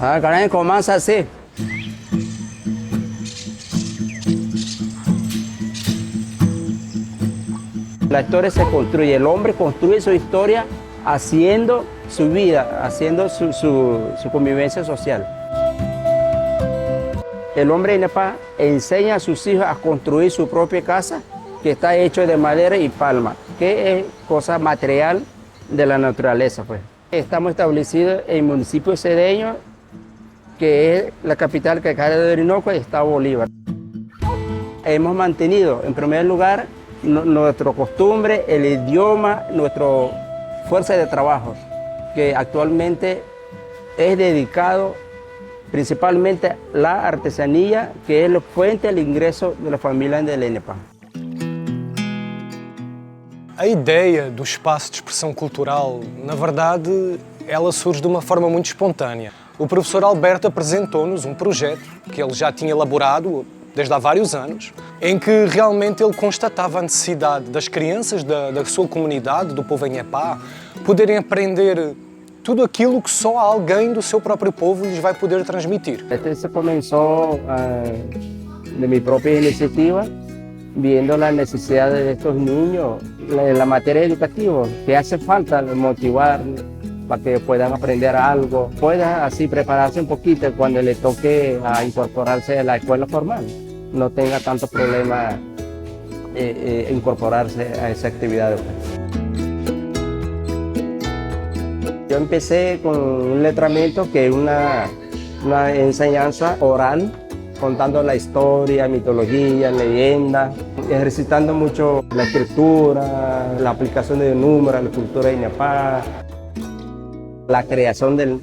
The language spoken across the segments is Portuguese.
Karen comienza así. La historia se construye, el hombre construye su historia haciendo su vida, haciendo su convivencia social. El hombre en Nepal enseña a sus hijos a construir su propia casa, que está hecho de madera y palma, que es cosa material de la naturaleza, pues. Estamos establecidos en el municipio de Cedeño, que es la capital que cae de Orinoco, Estado Bolívar. Hemos mantenido, en primer lugar, nuestra costumbre, el idioma, nuestra fuerza de trabajo, que actualmente es dedicado principalmente a la artesanía, que es la fuente del ingreso de la familia de Lenepá. A ideia do espaço de expressão cultural, na verdade, ela surge de uma forma muito espontânea. O professor Alberto apresentou-nos um projeto que ele já tinha elaborado desde há vários anos, em que realmente ele constatava a necessidade das crianças da sua comunidade, do povo Enhepá, poderem aprender tudo aquilo que só alguém do seu próprio povo lhes vai poder transmitir. Este começou de minha própria iniciativa, viendo las necesidades de estos niños en la materia educativa, que hace falta motivar para que puedan aprender algo, puedan así prepararse un poquito cuando le toque a incorporarse a la escuela formal, no tenga tanto problema incorporarse a esa actividad. Yo empecé con un letramiento que es una enseñanza oral, contando la historia, mitología, leyendas, ejercitando mucho la escritura, la aplicación de números, la cultura de Nepal, la creación del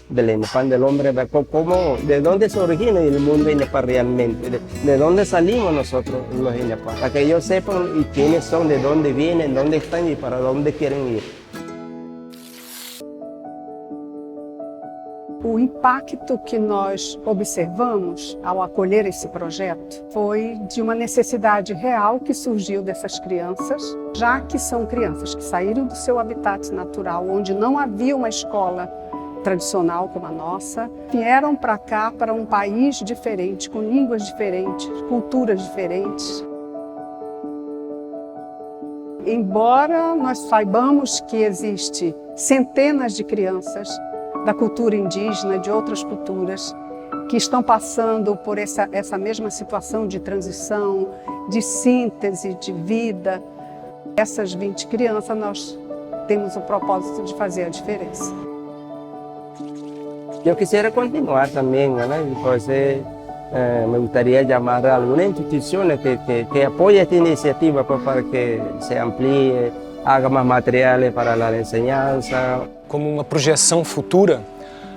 Nepal del hombre, de dónde se origina el mundo de Nepal realmente, de dónde salimos nosotros los Nepal, para que ellos sepan quiénes son, de dónde vienen, dónde están y para dónde quieren ir. O impacto que nós observamos ao acolher esse projeto foi de uma necessidade real que surgiu dessas crianças, já que são crianças que saíram do seu habitat natural, onde não havia uma escola tradicional como a nossa, vieram para cá, para um país diferente, com línguas diferentes, culturas diferentes. Embora nós saibamos que existe centenas de crianças da cultura indígena, de outras culturas, que estão passando por essa mesma situação de transição, de síntese, de vida. Essas 20 crianças, nós temos o propósito de fazer a diferença. Eu quisiera continuar también, ¿verdad? Entonces, me gustaría llamar a algunas instituciones que apoyen esta iniciativa, pues, para que se amplíe, haga más materiales para la enseñanza. Como uma projeção futura,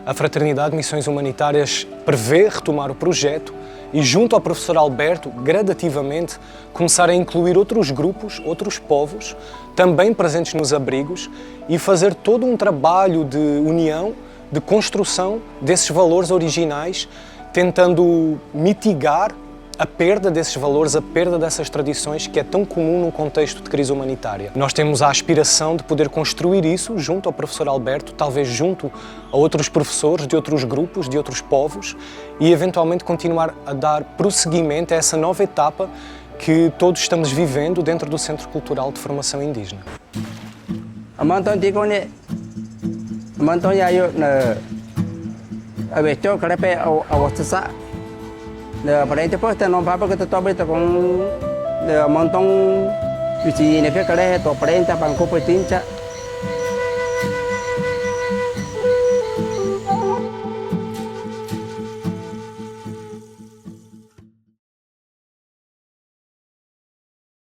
a Fraternidade de Missões Humanitárias prevê retomar o projeto e, junto ao professor Alberto, gradativamente começar a incluir outros grupos, outros povos, também presentes nos abrigos, e fazer todo um trabalho de união, de construção desses valores originais, tentando mitigar a perda desses valores, a perda dessas tradições que é tão comum num contexto de crise humanitária. Nós temos a aspiração de poder construir isso junto ao professor Alberto, talvez junto a outros professores de outros grupos, de outros povos, e eventualmente continuar a dar prosseguimento a essa nova etapa que todos estamos vivendo dentro do Centro Cultural de Formação Indígena. Para este puesto no va porque te tomas con un montón de si ne que kare to prenta banco petincha